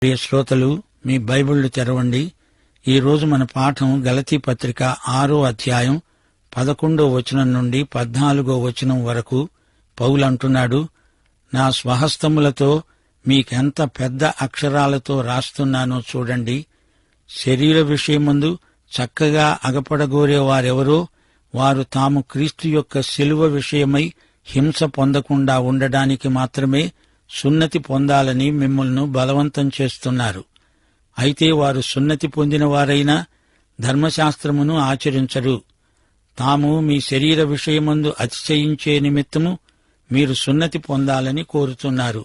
ప్రియ శ్రోతలు, మీ బైబిళ్లు తెరవండి. ఈరోజు మన పాఠం గలతీ పత్రిక 6వ అధ్యాయం 11వ వచనం నుండి 14వ వచనం వరకు. పౌలు అంటున్నాడు, నా స్వహస్తములతో మీకెంత పెద్ద అక్షరాలతో రాస్తున్నానో చూడండి. శరీర విషయమందు చక్కగా అగపడగోరేవారెవరో వారు తాము క్రీస్తు యొక్క శిలువ విషయమై హింస పొందకుండా ఉండడానికి మాత్రమే సున్నతి పొందాలని మిమ్మల్ని బలవంతం చేస్తున్నారు. అయితే వారు సున్నతి పొందిన వారైనా ధర్మశాస్త్రమును ఆచరించరు. తాము మీ శరీర విషయమందు అతిశయించే నిమిత్తము మీరు సున్నతి పొందాలని కోరుతున్నారు.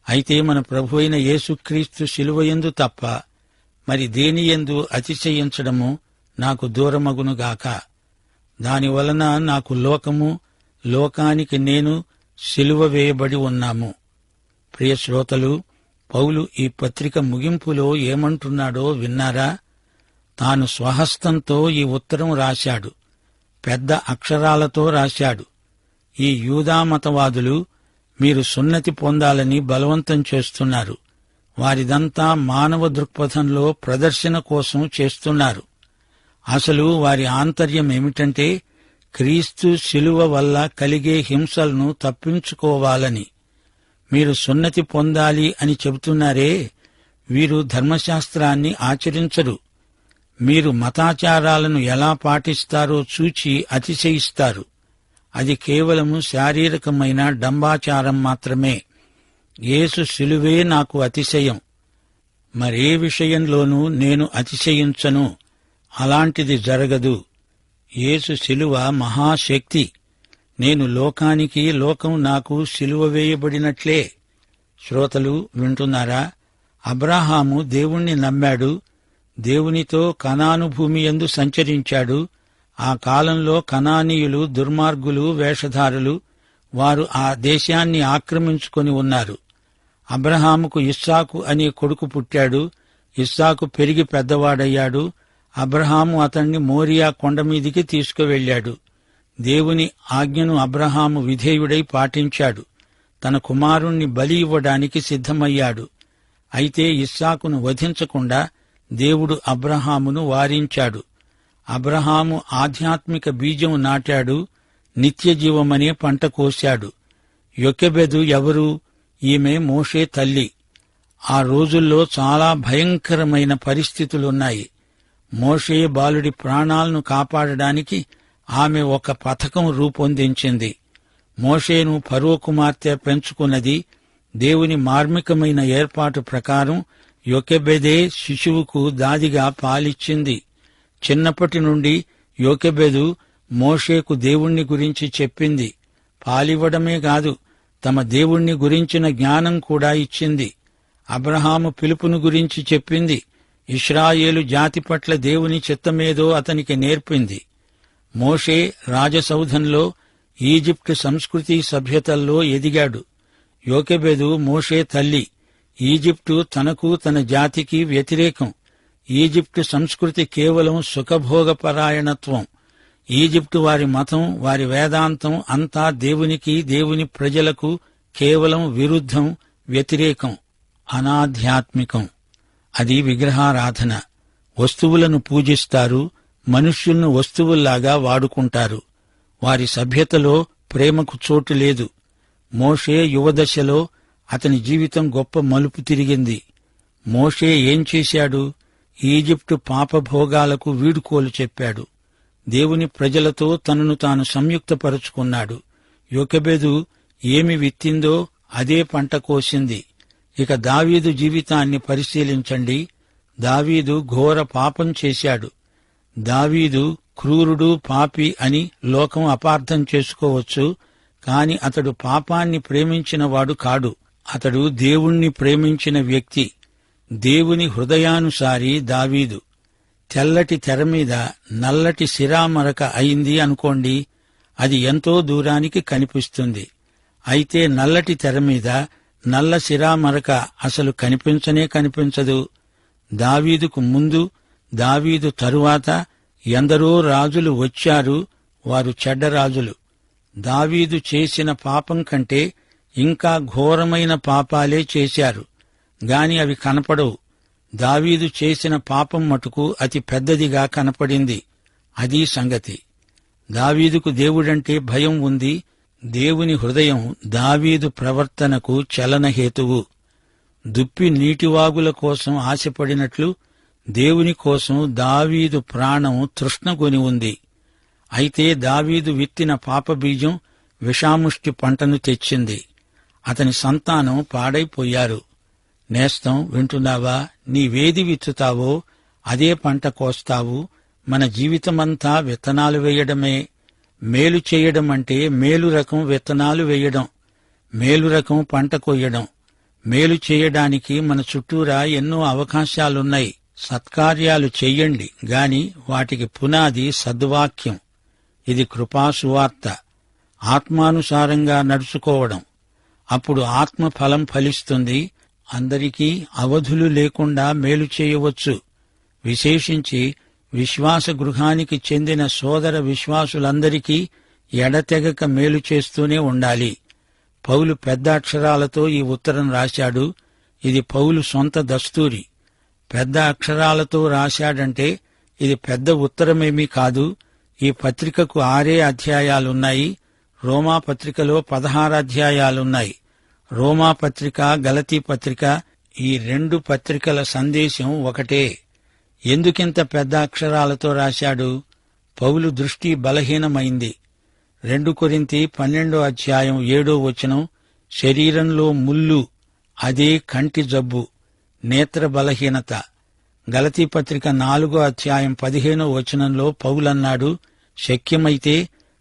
అయితే మన ప్రభువైన యేసుక్రీస్తు శిలువయందు తప్ప మరి దేనియందు అతిశయించడము నాకు దూరమగునుగాక. దానివలన నాకు లోకము, లోకానికి నేను శిలువ వేయబడి ఉన్నాము. ప్రియ శ్రోతలు, పౌలు ఈ పత్రిక ముగింపులో ఏమంటున్నాడో విన్నారా? తాను స్వహస్తంతో ఈ ఉత్తరం రాశాడు. పెద్ద అక్షరాలతో రాశాడు. ఈ యూదామతవాదులు మీరు సున్నతి పొందాలని బలవంతం చేస్తున్నారు. వారిదంతా మానవ దృక్పథంలో ప్రదర్శన కోసం చేస్తున్నారు. అసలు వారి ఆంతర్యం ఏమిటంటే క్రీస్తు శిలువ వల్ల కలిగే హింసలను తప్పించుకోవాలని. మీరు సున్నతి పొందాలి అని చెబుతున్నారే, వీరు ధర్మశాస్త్రాన్ని ఆచరించరు. మీరు మతాచారాలను ఎలా పాటిస్తారో చూచి అతిశయిస్తారు. అది కేవలము శారీరకమైన డంబాచారం మాత్రమే. యేసు శిలువే నాకు అతిశయం. మరే విషయంలోనూ నేను అతిశయించను. అలాంటిది జరగదు. యేసు శిలువ మహాశక్తి. నేను లోకానికి, లోకం నాకు శిలువ వేయబడినట్లే. శ్రోతలు వింటున్నారా? అబ్రాహాము దేవుణ్ణి నమ్మాడు. దేవునితో కనాను భూమి యందు సంచరించాడు. ఆ కాలంలో కనానీయులు దుర్మార్గులు, వేషధారులు. వారు ఆ దేశాన్ని ఆక్రమించుకొని ఉన్నారు. అబ్రహాముకు ఇస్సాకు అనే కొడుకు పుట్టాడు. ఇస్సాకు పెరిగి పెద్దవాడయ్యాడు. అబ్రహాము అతణ్ణి మోరియా కొండమీదికి తీసుకువెళ్లాడు. దేవుని ఆజ్ఞను అబ్రహాము విధేయుడై పాటించాడు. తన కుమారుణ్ణి బలి ఇవ్వడానికి సిద్ధమయ్యాడు. అయితే ఇస్సాకును వధించకుండా దేవుడు అబ్రహామును వారించాడు. అబ్రహాము ఆధ్యాత్మిక బీజం నాటాడు. నిత్యజీవమనే పంట కోశాడు. యొకెబెదు ఎవరు? ఈమె మోషే తల్లి. ఆ రోజుల్లో చాలా భయంకరమైన పరిస్థితులున్నాయి. మోషే బాలుడి ప్రాణాలను కాపాడడానికి ఆమె ఒక పథకం రూపొందించింది. మోషేను ఫరో కుమార్తె పెంచుకున్నది. దేవుని మార్మికమైన ఏర్పాటు ప్రకారం యొకెబెదే శిశువుకు దాదిగా పాలిచ్చింది. చిన్నప్పటి నుండి యొకెబెదు మోషేకు దేవుణ్ణి గురించి చెప్పింది. పాలివ్వడమే కాదు, తమ దేవుణ్ణి గురించిన జ్ఞానం కూడా ఇచ్చింది. అబ్రహాము పిలుపును గురించి చెప్పింది. ఇశ్రాయేలు జాతి పట్ల దేవుని చిత్తమేదో అతనికి నేర్పింది. మోషే రాజసౌధంలో ఈజిప్టు సంస్కృతి సభ్యతల్లో ఎదిగాడు. యోకెబెదు మోషే తల్లి. ఈజిప్టు తనకు, తన జాతికి వ్యతిరేకం. ఈజిప్టు సంస్కృతి కేవలం సుఖభోగపరాయణత్వం. ఈజిప్టు వారి మతం, వారి వేదాంతం అంతా దేవునికి, దేవుని ప్రజలకు కేవలం విరుద్ధం, వ్యతిరేకం, అనాధ్యాత్మికం. అది విగ్రహారాధన. వస్తువులను పూజిస్తారు. మనుష్యులను వస్తువుల్లాగా వాడుకుంటారు. వారి సభ్యతలో ప్రేమకు చోటు లేదు. మోషే యువదశలో అతని జీవితం గొప్ప మలుపు తిరిగింది. మోషే ఏం చేశాడు? ఈజిప్టు పాపభోగాలకు వీడుకోలు చెప్పాడు. దేవుని ప్రజలతో తనను తాను సంయుక్తపరుచుకున్నాడు. యొకెబెదు ఏమి విత్తిందో అదే పంట కోసింది. ఇక దావీదు జీవితాన్ని పరిశీలించండి. దావీదు ఘోర పాపం చేశాడు. దావీదు క్రూరుడు, పాపి అని లోకం అపార్థం చేసుకోవచ్చు. కాని అతడు పాపాన్ని ప్రేమించినవాడు కాడు. అతడు దేవుణ్ణి ప్రేమించిన వ్యక్తి. దేవుని హృదయానుసారి దావీదు. తెల్లటి తెరమీద నల్లటి సిరామరక అయింది అనుకోండి, అది ఎంతో దూరానికి కనిపిస్తుంది. అయితే నల్లటి తెరమీద నల్ల సిరామరక అసలు కనిపించనే కనిపించదు. దావీదుకు ముందు, దావీదు తరువాత ఎందరో రాజులు వచ్చారు. వారు చెడ్డరాజులు. దావీదు చేసిన పాపం కంటే ఇంకా ఘోరమైన పాపాలే చేశారు. గాని అవి కనపడవు. దావీదు చేసిన పాపం మటుకు అతి పెద్దదిగా కనపడింది. అదీ సంగతి. దావీదుకు దేవుడంటే భయం ఉంది. దేవుని హృదయం దావీదు ప్రవర్తనకు చలనహేతువు. దుప్పి నీటివాగుల కోసం ఆశపడినట్లు దేవుని కోసం దావీదు ప్రాణం తృష్ణగొని ఉంది. అయితే దావీదు విత్తిన పాపబీజం విషాముష్టి పంటను తెచ్చింది. అతని సంతానం పాడైపోయారు. నేస్తం, వింటున్నావా? నీవేది విత్తుతావో అదే పంట కోస్తావు. మన జీవితమంతా విత్తనాలు వేయడమే. మేలు చేయడం అంటే మేలు రకం విత్తనాలు వేయడం, మేలు రకం పంట కొయ్యడం. మేలు చేయడానికి మన చుట్టూరా ఎన్నో అవకాశాలున్నాయి. సత్కార్యాలు చెయ్యండి గాని వాటికి పునాది సద్వాక్యం. ఇది కృపాసువార్త. ఆత్మానుసారంగా నడుచుకోవడం. అప్పుడు ఆత్మ ఫలం ఫలిస్తుంది. అందరికీ అవధులు లేకుండా మేలు చేయవచ్చు. విశేషించి విశ్వాస గృహానికి చెందిన సోదర విశ్వాసులందరికీ ఎడతెగక మేలు చేస్తూనే ఉండాలి. పౌలు పెద్ద అక్షరాలతో ఈ ఉత్తరం రాశాడు. ఇది పౌలు సొంత దస్తూరి. పెద్ద అక్షరాలతో రాశాడంటే ఇది పెద్ద ఉత్తరమేమీ కాదు. ఈ పత్రికకు 6 అధ్యాయాలున్నాయి. రోమా పత్రికలో 16 అధ్యాయాలున్నాయి. రోమా పత్రిక, గలతీ పత్రిక, ఈ 2 పత్రికల సందేశం ఒకటే. ఎందుకింత పెద్ద అక్షరాలతో రాశాడు? పౌలు దృష్టి బలహీనమైంది. 2 కొరింథీ 12 అధ్యాయం 7వ వచనం, శరీరంలో ముల్లు, అదే కంటి జబ్బు, నేత్ర బలహీనత. గలతీ పత్రిక 4వ అధ్యాయం 15వ వచనంలో పౌలన్నాడు, శక్యమైతే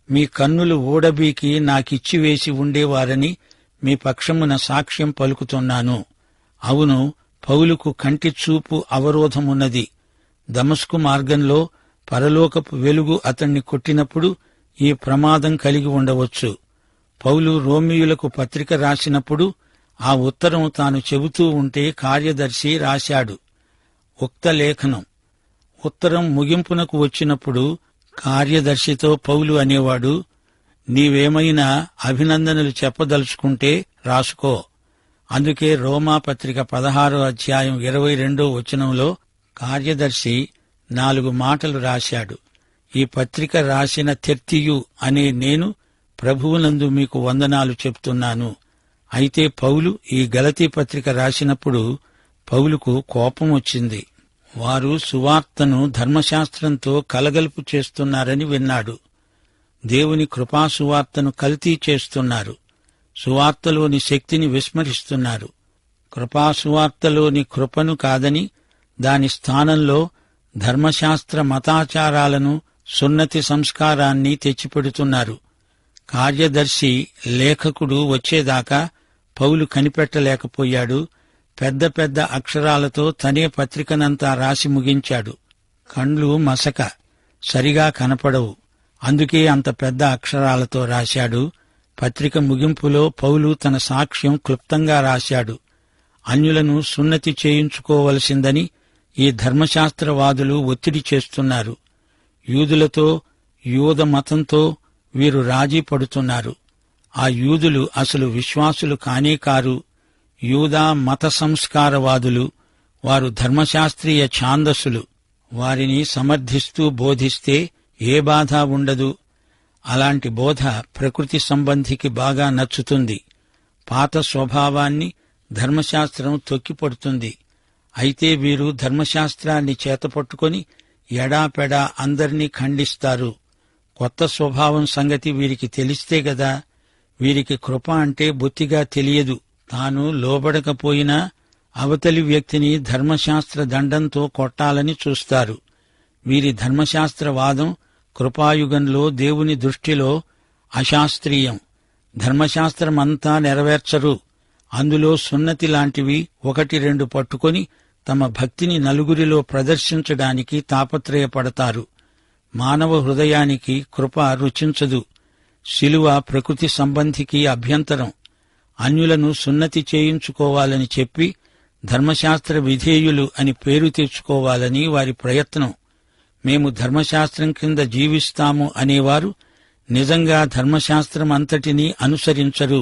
మీ కన్నులు ఊడబీకి నాకిచ్చివేసి ఉండేవారని మీ పక్షమున సాక్ష్యం పలుకుతున్నాను. అవును, పౌలుకు కంటి చూపు అవరోధమున్నది. దమస్కు మార్గంలో పరలోకపు వెలుగు అతణ్ణి కొట్టినప్పుడు ఈ ప్రమాదం కలిగి ఉండవచ్చు. పౌలు రోమీయులకు పత్రిక రాసినప్పుడు ఆ ఉత్తరం తాను చెబుతూ ఉంటే కార్యదర్శి రాశాడు. ఉక్త లేఖనం. ఉత్తరం ముగింపునకు వచ్చినప్పుడు కార్యదర్శితో పౌలు అనేవాడు, నీవేమైనా అభినందనలు చెప్పదలుచుకుంటే రాసుకో. అందుకే రోమా పత్రిక 16వ అధ్యాయం 22వ వచనంలో కార్యదర్శి 4 మాటలు రాశాడు. ఈ పత్రిక రాసిన తెర్తియు అనే నేను ప్రభువునందు మీకు వందనాలు చెప్తున్నాను. అయితే పౌలు ఈ గలతీ పత్రిక రాసినప్పుడు పౌలుకు కోపం వచ్చింది. వారు సువార్తను ధర్మశాస్త్రంతో కలగలుపు చేస్తున్నారని విన్నాడు. దేవుని కృపాసువార్తను కల్తీ చేస్తున్నారు. సువార్తలోని శక్తిని విస్మరిస్తున్నారు. కృపాసువార్తలోని కృపను కాదని దాని స్థానంలో ధర్మశాస్త్ర మతాచారాలను, సున్నతి సంస్కారాన్ని తెచ్చిపెడుతున్నారు. కార్యదర్శి లేఖకుడు వచ్చేదాకా పౌలు కనిపెట్టలేకపోయాడు. పెద్ద పెద్ద అక్షరాలతో తనే పత్రికనంతా రాసి ముగించాడు. కండ్లు మసక, సరిగా కనపడవు. అందుకే అంత పెద్ద అక్షరాలతో రాశాడు. పత్రిక ముగింపులో పౌలు తన సాక్ష్యం క్లుప్తంగా రాశాడు. అన్యులను సున్నతి చేయించుకోవలసిందని ఈ ధర్మశాస్త్రవాదులు ఒత్తిడి చేస్తున్నారు. యూదులతో, యూద మతంతో వీరు రాజీ పడుతున్నారు. ఆ యూదులు అసలు విశ్వాసులు కానే కారు. యూదా మత సంస్కారవాదులు. వారు ధర్మశాస్త్రీయ ఛాందసులు. వారిని సమర్థిస్తూ బోధిస్తే ఏ బాధ ఉండదు. అలాంటి బోధ ప్రకృతి సంబంధికి బాగా నచ్చుతుంది. పాత స్వభావాన్ని ధర్మశాస్త్రం తొక్కిపడుతుంది. అయితే వీరు ధర్మశాస్త్రాన్ని చేతపట్టుకొని ఎడాపెడా అందర్నీ ఖండిస్తారు. కొత్త స్వభావం సంగతి వీరికి తెలిస్తే గదా. వీరికి కృప అంటే బొత్తిగా తెలియదు. తాను లోబడకపోయినా అవతలి వ్యక్తిని ధర్మశాస్త్ర దండంతో కొట్టాలని చూస్తారు. వీరి ధర్మశాస్త్రవాదం కృపాయుగంలో దేవుని దృష్టిలో అశాస్త్రీయం. ధర్మశాస్త్రమంతా నెరవేర్చరు. అందులో సున్నతి లాంటివి 1-2 పట్టుకొని తమ భక్తిని నలుగురిలో ప్రదర్శించడానికి తాపత్రయపడతారు. మానవ హృదయానికి కృప రుచించదు. శిలువ ప్రకృతి సంబంధికి అభ్యంతరం. అన్యులను సున్నతి చేయించుకోవాలని చెప్పి ధర్మశాస్త్ర విధేయులు అని పేరు తెచ్చుకోవాలని వారి ప్రయత్నం. మేము ధర్మశాస్త్రం కింద జీవిస్తాము అనేవారు నిజంగా ధర్మశాస్త్రం అంతటినీ అనుసరించరు,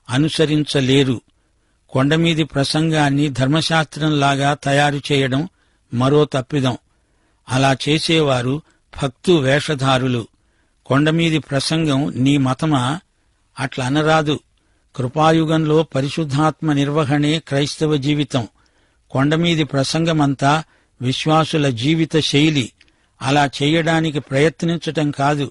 అనుసరించలేరు. కొండమీది ప్రసంగాన్ని ధర్మశాస్త్రంలాగా తయారు చేయడం మరో తప్పిదం. అలా చేసేవారు భక్తు వేషధారులు. కొండమీది ప్రసంగం నీ మతమా? అట్లా అనరాదు. కృపాయుగంలో పరిశుద్ధాత్మ నిర్వహణే క్రైస్తవ జీవితం. కొండమీది ప్రసంగమంతా విశ్వాసుల జీవిత శైలి. అలా చేయడానికి ప్రయత్నించటం కాదు,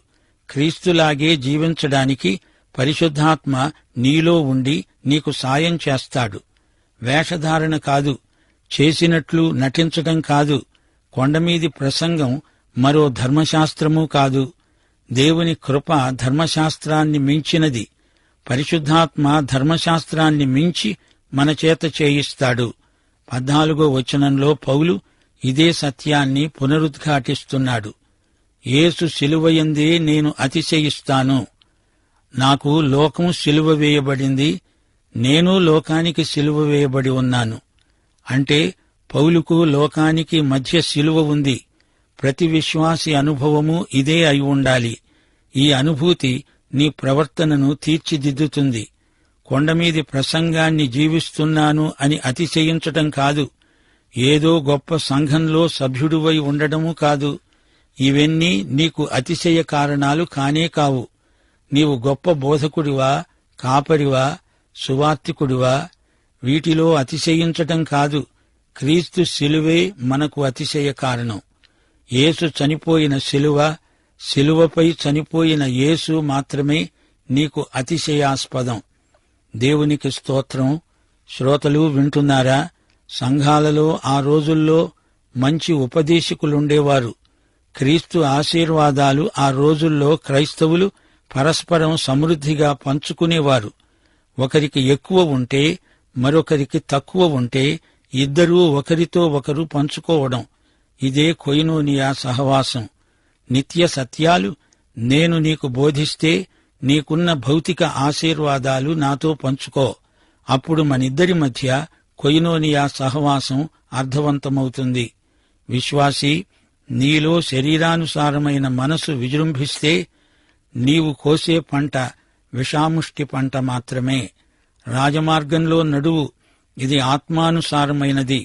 క్రీస్తులాగే జీవించడానికి పరిశుద్ధాత్మ నీలో ఉండి నీకు సాయం చేస్తాడు. వేషధారణ కాదు, చేసినట్లు నటించటం కాదు. కొండమీది ప్రసంగం మరో ధర్మశాస్త్రమూ కాదు. దేవుని కృప ధర్మశాస్త్రాన్ని మించినది. పరిశుద్ధాత్మ ధర్మశాస్త్రాన్ని మించి మన చేత చేయిస్తాడు. 14వ వచనంలో పౌలు ఇదే సత్యాన్ని పునరుద్ఘాటిస్తున్నాడు. యేసు శిలువయందే నేను అతిశయిస్తాను. నాకు లోకం శిలువ వేయబడింది, నేను లోకానికి శిలువ వేయబడి ఉన్నాను. అంటే పౌలుకు లోకానికి మధ్య శిలువ ఉంది. ప్రతి విశ్వాసి అనుభవము ఇదే అయి ఉండాలి. ఈ అనుభూతి నీ ప్రవర్తనను తీర్చిదిద్దుతుంది. కొండమీది ప్రసంగాన్ని జీవిస్తున్నాను అని అతిశయించటం కాదు, ఏదో గొప్ప సంఘంలో సభ్యుడివై ఉండడమూ కాదు. ఇవన్నీ నీకు అతిశయ కారణాలు కానే కావు. నీవు గొప్ప బోధకుడివా, కాపరివా, సువార్తికుడివా? వీటిలో అతిశయించటం కాదు. క్రీస్తు శిలువే మనకు అతిశయ కారణం. యేసు చనిపోయిన శిలువ, శిలువపై చనిపోయిన యేసు మాత్రమే నీకు అతిశయాస్పదం. దేవునికి స్తోత్రం. శ్రోతలు వింటున్నారా? సంఘాలలో ఆ రోజుల్లో మంచి ఉపదేశకులుండేవారు. క్రీస్తు ఆశీర్వాదాలు ఆ రోజుల్లో క్రైస్తవులు పరస్పరం సమృద్ధిగా పంచుకునేవారు. ఒకరికి ఎక్కువ ఉంటే మరొకరికి తక్కువ ఉంటే ఇద్దరూ ఒకరితో ఒకరు పంచుకోవడం. ఇదే కొయినోనియా సహవాసం. నిత్య సత్యాలు నేను నీకు బోధిస్తే నీకున్న భౌతిక ఆశీర్వాదాలు నాతో పంచుకో. అప్పుడు మనిద్దరి మధ్య కొయినోనియా సహవాసం అర్థవంతమవుతుంది. విశ్వాసీ, నీలో శరీరానుసారమైన మనసు విజృంభిస్తే నీవు కోసే పంట విషాముష్టి పంట మాత్రమే. రాజమార్గంలో నడువు, ఇది ఆత్మానుసారమైనది.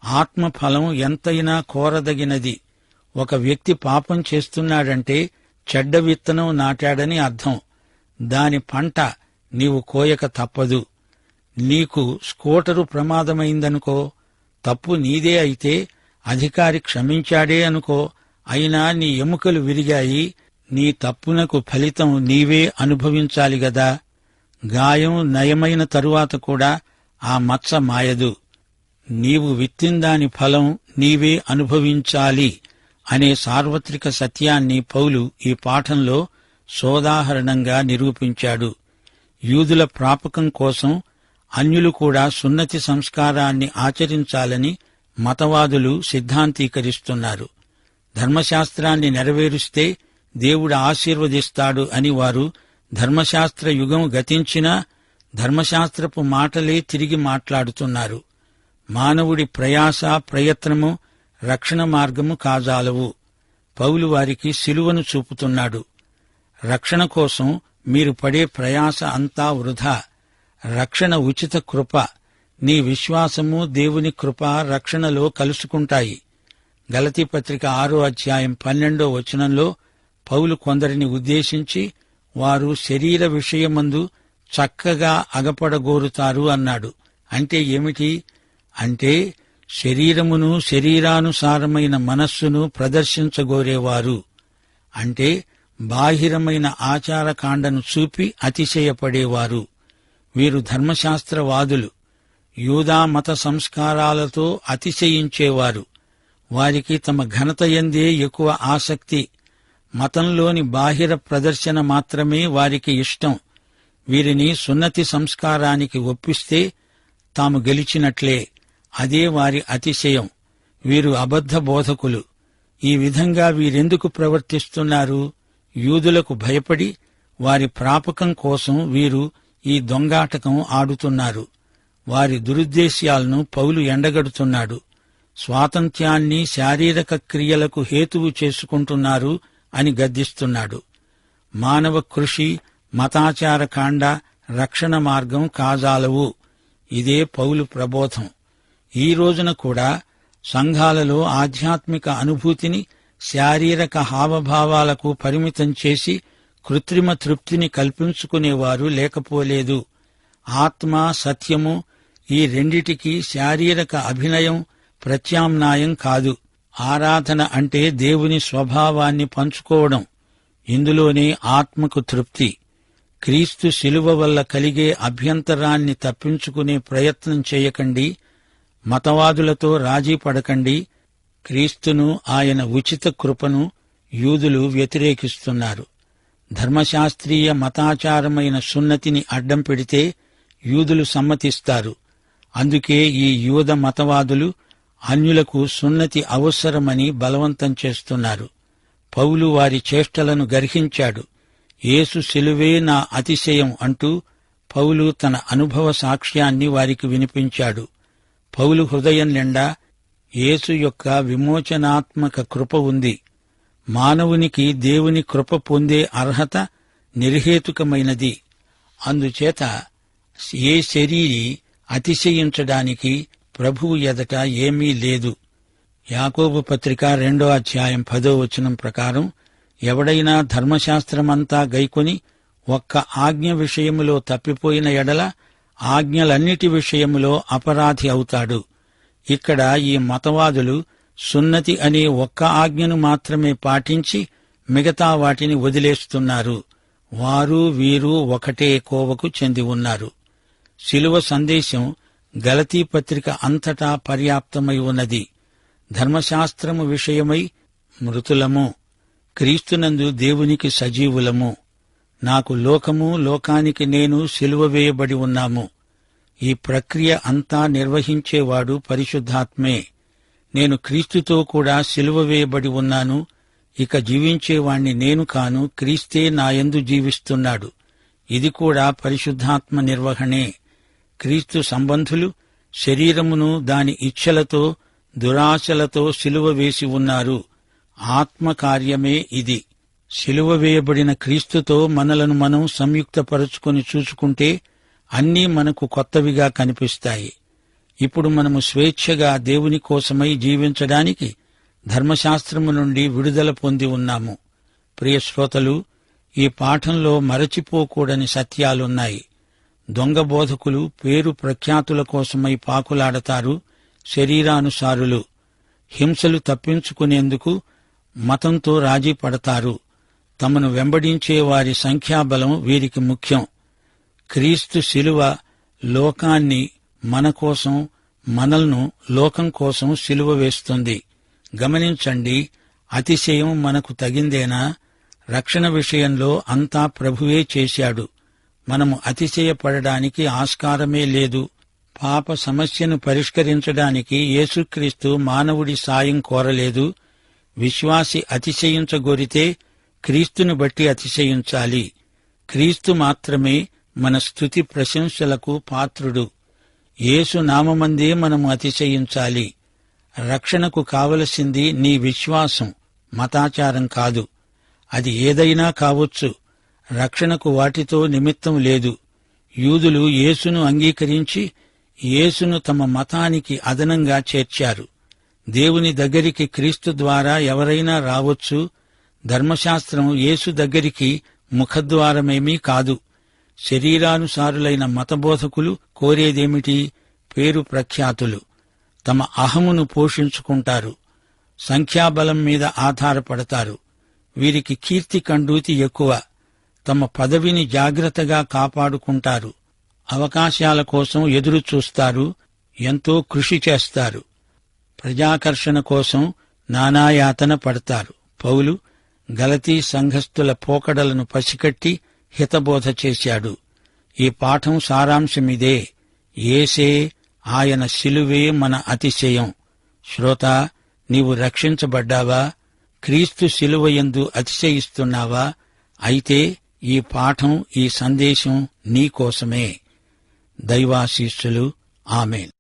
ఆత్మఫలం ఎంతైనా కోరదగినది. ఒక వ్యక్తి పాపం చేస్తున్నాడంటే చెడ్డ విత్తనం నాటాడని అర్థం. దాని పంట నీవు కోయక తప్పదు. నీకు స్కూటరు ప్రమాదమైందనుకో, తప్పు నీదే అయితే అధికారి క్షమించాడే అనుకో, అయినా నీ ఎముకలు విరిగాయి. నీ తప్పునకు ఫలితం నీవే అనుభవించాలి గదా. గాయం నయమైన తరువాత కూడా ఆ మచ్చ మాయదు. నీవు విత్తిందాని ఫలం నీవే అనుభవించాలి అనే సార్వత్రిక సత్యాన్ని పౌలు ఈ పాఠంలో సోదాహరణంగా నిరూపించాడు. యూదుల ప్రాపకం కోసం అన్యులు కూడా సున్నతి సంస్కారాన్ని ఆచరించాలని మతవాదులు సిద్ధాంతీకరిస్తున్నారు. ధర్మశాస్త్రాన్ని నెరవేరుస్తే దేవుడు ఆశీర్వదిస్తాడు అని వారు ధర్మశాస్త్ర యుగం గతించినా ధర్మశాస్త్రపు మాటలే తిరిగి మాట్లాడుతున్నారు. మానవుడి ప్రయాస ప్రయత్నము రక్షణ మార్గము కాజాలవు. పౌలు వారికి శిలువను చూపుతున్నాడు. రక్షణ కోసం మీరు పడే ప్రయాస అంతా వృధా. రక్షణ ఉచిత కృప. నీ విశ్వాసము దేవుని కృప రక్షణలో కలుసుకుంటాయి. గలతీ పత్రిక 6వ అధ్యాయం 12వ వచనంలో పౌలు కొందరిని ఉద్దేశించి వారు శరీర విషయమందు చక్కగా అగపడగోరుతారు అన్నాడు. అంటే ఏమిటి? అంటే శరీరమును శరీరానుసారమైన మనస్సును ప్రదర్శించగోరేవారు. అంటే బాహిరమైన ఆచారకాండను చూపి అతిశయపడేవారు. వీరు ధర్మశాస్త్రవాదులు, యూదా మత సంస్కారాలతో అతిశయించేవారు. వారికి తమ ఘనతయందే ఎక్కువ ఆసక్తి. మతంలోని బాహిర ప్రదర్శన మాత్రమే వారికి ఇష్టం. వీరిని సున్నతి సంస్కారానికి ఒప్పిస్తే తాము గెలిచినట్లే. అదే వారి అతిశయం. వీరు అబద్ధ బోధకులు. ఈ విధంగా వీరెందుకు ప్రవర్తిస్తున్నారు? యూదులకు భయపడి వారి ప్రాపకం కోసం వీరు ఈ దొంగాటకం ఆడుతున్నారు. వారి దురుద్దేశ్యాలను పౌలు ఎండగడుతున్నాడు. స్వాతంత్ర్యాన్ని శారీరక క్రియలకు హేతువు చేసుకుంటున్నారు అని గద్దిస్తున్నాడు. మానవ కృషి, మతాచార కాండ రక్షణ మార్గం కాజాలవు. ఇదే పౌలు ప్రబోధం. ఈ రోజున కూడా సంఘాలలో ఆధ్యాత్మిక అనుభూతిని శారీరక హావభావాలకు పరిమితం చేసి కృత్రిమ తృప్తిని కల్పించుకునేవారు లేకపోలేదు. ఆత్మ, సత్యము ఈ రెండిటికి శారీరక అభినయం ప్రత్యామ్నాయం కాదు. ఆరాధన అంటే దేవుని స్వభావాన్ని పంచుకోవడం. ఇందులోనే ఆత్మకు తృప్తి. క్రీస్తు శిలువ వల్ల కలిగే అభ్యంతరాన్ని తప్పించుకునే ప్రయత్నం చేయకండి. మతవాదులతో రాజీ పడకండి. క్రీస్తును, ఆయన ఉచిత కృపను యూదులు వ్యతిరేకిస్తున్నారు. ధర్మశాస్త్రీయ మతాచారమైన సున్నతిని అడ్డం పెడితే యూదులు సమ్మతిస్తారు. అందుకే ఈ యూద మతవాదులు అన్యులకు సున్నతి అవసరమని బలవంతం చేస్తున్నారు. పౌలు వారి చేష్టలను గర్హించాడు. యేసు శిలువే నా అతిశయం అంటూ పౌలు తన అనుభవ సాక్ష్యాన్ని వారికి వినిపించాడు. పౌలు హృదయం నిండా యేసు యొక్క విమోచనాత్మక కృప ఉంది. మానవునికి దేవుని కృప పొందే అర్హత నిర్హేతుకమైనది. అందుచేత ఏ శరీరి అతిశయించడానికి ప్రభువు ఎదట ఏమీ లేదు. యాకోబు పత్రిక 2వ అధ్యాయం 10వ వచనం ప్రకారం ఎవడైనా ధర్మశాస్త్రమంతా గైకొని ఒక్క ఆజ్ఞ విషయములో తప్పిపోయిన ఎడల ఆజ్ఞలన్నిటి విషయములో అపరాధి అవుతాడు. ఇక్కడ ఈ మతవాదులు సున్నతి అనే ఒక్క ఆజ్ఞను మాత్రమే పాటించి మిగతా వాటిని వదిలేస్తున్నారు. వారు వీరు ఒకటే కోవకు చెంది ఉన్నారు. శిలువ సందేశం గలతీ పత్రిక అంతటా పర్యాప్తమై ఉన్నది. ధర్మశాస్త్రము విషయమై మృతులము, క్రీస్తునందు దేవునికి సజీవులము. నాకు లోకము, లోకానికి నేను సిలువ వేయబడి ఉన్నాము. ఈ ప్రక్రియ అంతా నిర్వహించేవాడు పరిశుద్ధాత్మే. నేను క్రీస్తుతో కూడా సిలువ వేయబడి ఉన్నాను. ఇక జీవించేవాణ్ణి నేను కాను, క్రీస్తే నాయందు జీవిస్తున్నాడు. ఇది కూడా పరిశుద్ధాత్మ నిర్వహణే. క్రీస్తు సంబంధులు శరీరమును దాని ఇచ్ఛలతో, దురాశలతో సిలువ వేసి ఉన్నారు. ఆత్మకార్యమే ఇది. సిలువ వేయబడిన క్రీస్తుతో మనలను మనం సంయుక్తపరుచుకొని చూసుకుంటే అన్నీ మనకు కొత్తవిగా కనిపిస్తాయి. ఇప్పుడు మనము స్వేచ్ఛగా దేవుని కోసమై జీవించడానికి ధర్మశాస్త్రము నుండి విడుదల పొంది ఉన్నాము. ప్రియ శ్రోతలు, ఈ పాఠంలో మరచిపోకూడని సత్యాలున్నాయి. దొంగ బోధకులు పేరు ప్రఖ్యాతుల కోసమై పాకులాడతారు. శరీరానుసారులు హింసలు తప్పించుకునేందుకు మతంతో రాజీ పడతారు. తమను వెంబడించే వారి సంఖ్యాబలం వీరికి ముఖ్యం. క్రీస్తు శిలువ లోకాన్ని మన కోసం, మనల్ను లోకం కోసం శిలువ వేస్తుంది. గమనించండి, అతిశయం మనకు తగిందేనా? రక్షణ విషయంలో అంతా ప్రభువే చేశాడు. మనము అతిశయపడడానికి ఆస్కారమే లేదు. పాప సమస్యను పరిష్కరించడానికి యేసుక్రీస్తు మానవుడి సాయం కోరలేదు. విశ్వాసి అతిశయించగోరితే క్రీస్తును బట్టి అతిశయించాలి. క్రీస్తు మాత్రమే మన స్తుతి ప్రశంసలకు పాత్రుడు. యేసు నామమందే మనము అతిశయించాలి. రక్షణకు కావలసింది నీ విశ్వాసం, మతాచారం కాదు. అది ఏదైనా కావచ్చు. రక్షణకు వాటితో నిమిత్తం లేదు. యూదులు యేసును అంగీకరించి యేసును తమ మతానికి అదనంగా చేర్చారు. దేవుని దగ్గరికి క్రీస్తు ద్వారా ఎవరైనా రావచ్చు. ధర్మశాస్త్రం యేసు దగ్గరికి ముఖద్వారమేమీ కాదు. శరీరానుసారులైన మతబోధకులు కోరేదేమిటి? పేరు ప్రఖ్యాతులు. తమ అహమును పోషించుకుంటారు. సంఖ్యాబలం మీద ఆధారపడతారు. వీరికి కీర్తి కండూతి ఎక్కువ. తమ పదవిని జాగ్రత్తగా కాపాడుకుంటారు. అవకాశాల కోసం ఎదురుచూస్తారు. ఎంతో కృషి చేస్తారు. ప్రజాకర్షణ కోసం నానాయాతన పడతారు. పౌలు గలతీ సంఘస్థుల పోకడలను పసికట్టి హితబోధ చేశాడు. ఈ పాఠం సారాంశమిదే. యేసే, ఆయన శిలువే మన అతిశయం. శ్రోత, నీవు రక్షించబడ్డావా? క్రీస్తు శిలువయందు అతిశయిస్తున్నావా? అయితే ఈ పాఠం, ఈ సందేశం నీకోసమే. దైవాశీస్సులు. ఆమేన్.